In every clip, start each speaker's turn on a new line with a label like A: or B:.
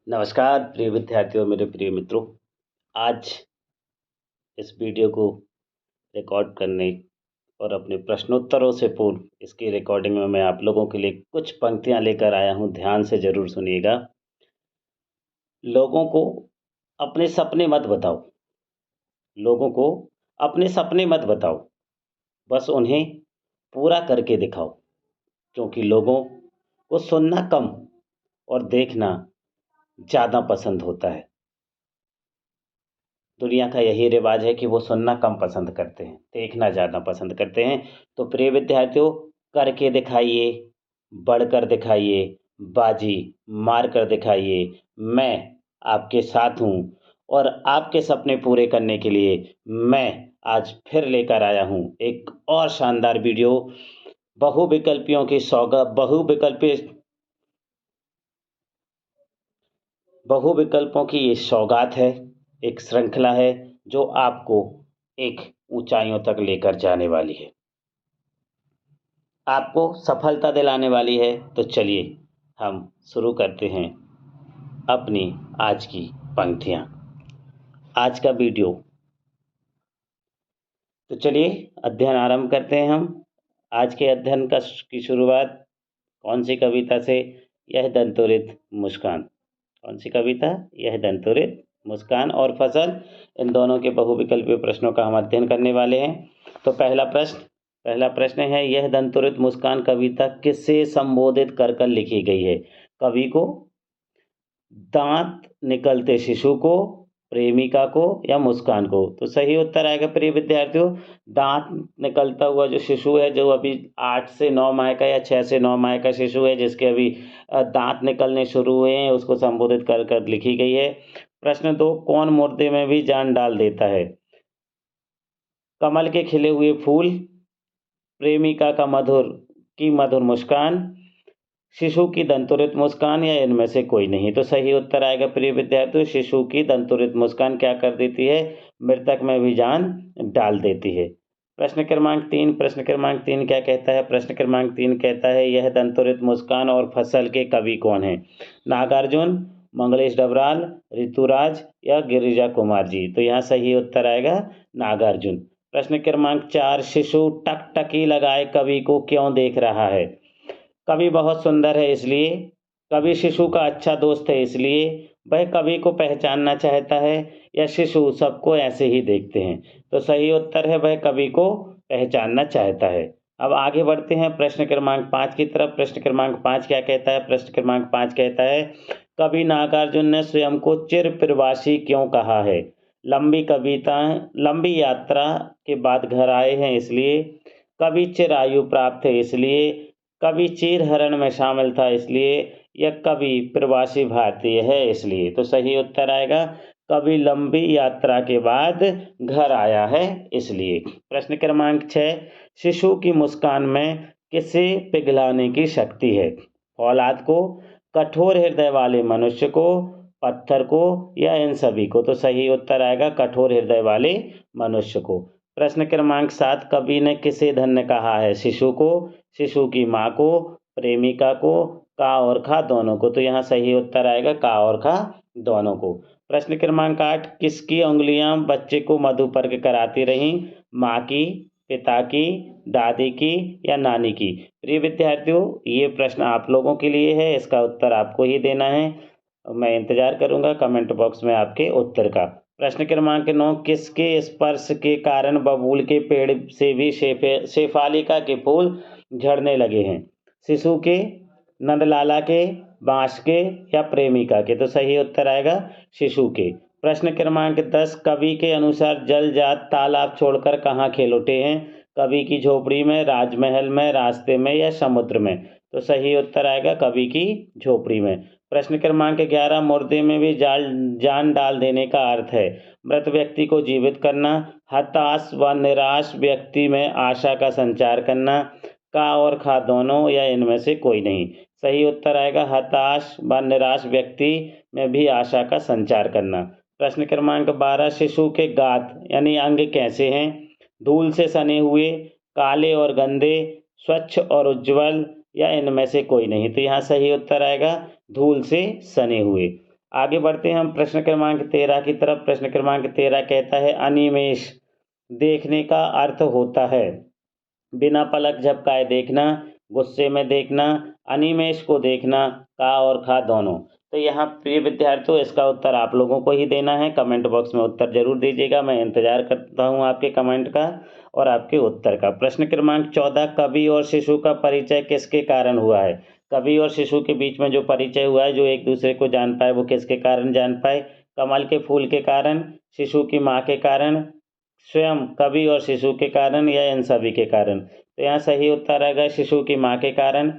A: नमस्कार प्रिय विद्यार्थियों, मेरे प्रिय मित्रों। आज इस वीडियो को रिकॉर्ड करने और अपने प्रश्नोत्तरों से पूर्व इसकी रिकॉर्डिंग में मैं आप लोगों के लिए कुछ पंक्तियां लेकर आया हूं। ध्यान से ज़रूर सुनिएगा। लोगों को अपने सपने मत बताओ, लोगों को अपने सपने मत बताओ, बस उन्हें पूरा करके दिखाओ। क्योंकि लोगों को सुनना कम और देखना ज़्यादा पसंद होता है। दुनिया का यही रिवाज है कि वो सुनना कम पसंद करते हैं, देखना ज़्यादा पसंद करते हैं। तो प्रिय विद्यार्थियों, करके दिखाइए, बढ़कर दिखाइए, बाजी मार कर दिखाइए। मैं आपके साथ हूँ और आपके सपने पूरे करने के लिए मैं आज फिर लेकर आया हूँ एक और शानदार वीडियो। बहुविकल्पियों की सौगात, बहुविकल्पों की ये सौगात है, एक श्रृंखला है जो आपको एक ऊंचाइयों तक लेकर जाने वाली है, आपको सफलता दिलाने वाली है। तो चलिए हम शुरू करते हैं अपनी आज की पंक्तियां, आज का वीडियो। तो चलिए अध्ययन आरंभ करते हैं हम। आज के अध्ययन की शुरुआत कौन सी कविता से? यह दंतुरित मुस्कान। कौन सी कविता? यह दंतुरित मुस्कान और फसल, इन दोनों के बहुविकल्पीय प्रश्नों का हम अध्ययन करने वाले हैं। तो पहला प्रश्न है, यह दंतुरित मुस्कान कविता किससे संबोधित कर लिखी गई है? कवि को, दांत निकलते शिशु को, प्रेमिका को या मुस्कान को? तो सही उत्तर आएगा प्रिय विद्यार्थियों, दांत निकलता हुआ जो शिशु है, जो अभी 8 से 9 माह का या 6 से 9 माह का शिशु है, जिसके अभी दांत निकलने शुरू हुए हैं, उसको संबोधित कर लिखी गई है। प्रश्न 2, कौन मुर्दे में भी जान डाल देता है? कमल के खिले हुए फूल, प्रेमिका का मधुर मुस्कान, शिशु की दंतुरित मुस्कान या इनमें से कोई नहीं? तो सही उत्तर आएगा प्रिय विद्यार्थियों, शिशु की दंतुरित मुस्कान क्या कर देती है? मृतक में भी जान डाल देती है। प्रश्न क्रमांक 3 क्या कहता है? प्रश्न क्रमांक 3 कहता है, यह दंतुरित मुस्कान और फसल के कवि कौन है? नागार्जुन, मंगलेश डबराल, ऋतुराज या गिरिजा कुमार जी? तो यहाँ सही उत्तर आएगा नागार्जुन। प्रश्न क्रमांक 4, शिशु टकटकी लगाए कवि को क्यों देख रहा है? कवि बहुत सुंदर है इसलिए, कवि शिशु का अच्छा दोस्त है इसलिए, वह कवि को पहचानना चाहता है, या शिशु सबको ऐसे ही देखते हैं? तो सही उत्तर है, वह कवि को पहचानना चाहता है। अब आगे बढ़ते हैं प्रश्न क्रमांक 5 की तरफ। प्रश्न क्रमांक 5 क्या कहता है? प्रश्न क्रमांक 5 कहता है, कवि नागार्जुन ने स्वयं को चिर प्रवासी क्यों कहा है? लंबी यात्रा के बाद घर आए हैं इसलिए, कवि चिर आयु प्राप्त है इसलिए, कवि चीर हरण में शामिल था इसलिए, या कवि प्रवासी भारतीय है इसलिए? तो सही उत्तर आएगा, कवि लंबी यात्रा के बाद घर आया है इसलिए। प्रश्न क्रमांक 6, शिशु की मुस्कान में किसे पिघलाने की शक्ति है? औलाद को, कठोर हृदय वाले मनुष्य को, पत्थर को या इन सभी को? तो सही उत्तर आएगा कठोर हृदय वाले मनुष्य को। प्रश्न क्रमांक 7, कवि ने किसे धन्य कहा है? शिशु को, शिशु की माँ को, प्रेमिका को, का और खा दोनों को? तो यहाँ सही उत्तर आएगा का और खा दोनों को। प्रश्न क्रमांक 8, किसकी उंगलियां बच्चे को मधुपर्क कराती रहीं? माँ की, पिता की, दादी की या नानी की? प्रिय विद्यार्थियों, ये प्रश्न आप लोगों के लिए है, इसका उत्तर आपको ही देना है। मैं इंतजार करूंगा कमेंट बॉक्स में आपके उत्तर का। प्रश्न क्रमांक 9, किसके स्पर्श के कारण बबूल के पेड़ से भी शेफालिका के फूल झड़ने लगे हैं? शिशु के, नंदलाला के, बांस के या प्रेमिका के? तो सही उत्तर आएगा शिशु के। प्रश्न क्रमांक 10, कवि के अनुसार जलजात तालाब छोड़कर कहाँ खेल उठे हैं? कवि की झोपड़ी में, राजमहल में, रास्ते में या समुद्र में? तो सही उत्तर आएगा कवि की झोपड़ी में। प्रश्न क्रमांक 11, मुर्दे में भी जान डाल देने का अर्थ है? मृत व्यक्ति को जीवित करना, हताश व निराश व्यक्ति में आशा का संचार करना, का और खा दोनों या इनमें से कोई नहीं? सही उत्तर आएगा हताश व निराश व्यक्ति में भी आशा का संचार करना। प्रश्न क्रमांक 12, शिशु के गात यानी अंग कैसे हैं? धूल से सने हुए, काले और गंदे, स्वच्छ और उज्ज्वल या इनमें से कोई नहीं? तो यहाँ सही उत्तर आएगा धूल से सने हुए। आगे बढ़ते हैं हम प्रश्न क्रमांक 13 की तरफ। प्रश्न क्रमांक 13 कहता है अनिमेष देखने का अर्थ होता है बिना पलक झपकाए देखना, गुस्से में देखना, अनिमेष को देखना, का और खा दोनों। तो यहाँ प्रिय विद्यार्थियों इसका उत्तर आप लोगों को ही देना है। कमेंट बॉक्स में उत्तर जरूर दीजिएगा, मैं इंतजार करता हूँ आपके कमेंट का और आपके उत्तर का। प्रश्न क्रमांक 14 कवि और शिशु का परिचय किसके कारण हुआ है? कवि और शिशु के बीच में जो परिचय हुआ है, जो एक दूसरे को जान पाए, वो किसके कारण जान पाए? कमल के फूल के कारण, शिशु की माँ के कारण, स्वयं कवि और शिशु के कारण, या इन सभी के कारण? तो यहाँ सही उत्तर आएगा शिशु की माँ के कारण।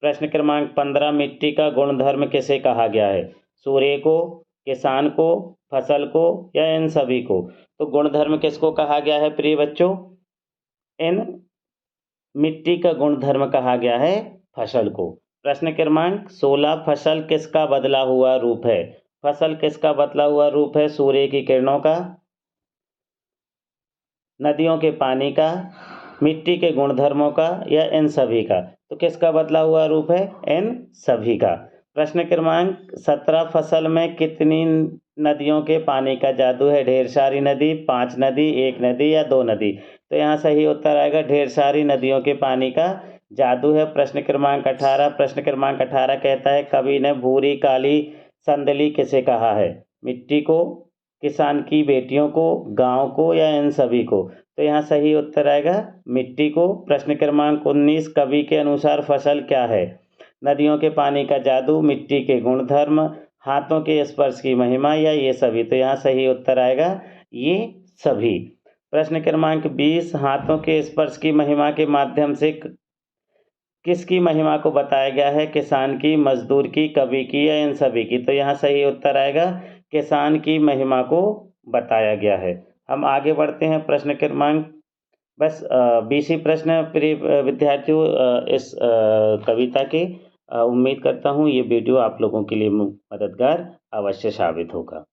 A: प्रश्न क्रमांक 15 मिट्टी का गुणधर्म किसे कहा गया है? सूर्य को, किसान को, फसल को, या इन सभी को? तो गुणधर्म किसको कहा गया है प्रिय बच्चों? इन मिट्टी का गुणधर्म कहा गया है फसल को। प्रश्न क्रमांक 16 फसल किसका बदला हुआ रूप है? फसल किसका बदला हुआ रूप है? सूर्य की किरणों का, नदियों के पानी का, मिट्टी के गुणधर्मों का, या इन सभी का? तो किसका बदला हुआ रूप है? इन सभी का। प्रश्न क्रमांक 17 फसल में कितनी नदियों के पानी का जादू है? ढेर सारी नदी, 5 नदी, 1 नदी, या 2 नदी? तो यहाँ सही उत्तर आएगा ढेर सारी नदियों के पानी का जादू है। प्रश्न क्रमांक 18। प्रश्न क्रमांक 18 कहता है कवि ने भूरी काली संदली किसे कहा है? मिट्टी को, किसान की बेटियों को, गांव को, या इन सभी को? तो यहाँ सही उत्तर आएगा मिट्टी को। प्रश्न क्रमांक 19 कवि के अनुसार फसल क्या है? नदियों के पानी का जादू, मिट्टी के गुणधर्म, हाथों के स्पर्श की महिमा, या ये सभी? तो यहाँ सही उत्तर आएगा ये सभी। प्रश्न क्रमांक 20 हाथों के स्पर्श की महिमा के माध्यम से किसकी महिमा को बताया गया है? किसान की, मजदूर की, कवि की, या इन सभी की? तो यहाँ सही उत्तर आएगा किसान की महिमा को बताया गया है। हम आगे बढ़ते हैं प्रश्न क्रमांक 20 प्रश्न प्रिय विद्यार्थियों इस कविता के। उम्मीद करता हूँ ये वीडियो आप लोगों के लिए मददगार अवश्य साबित होगा।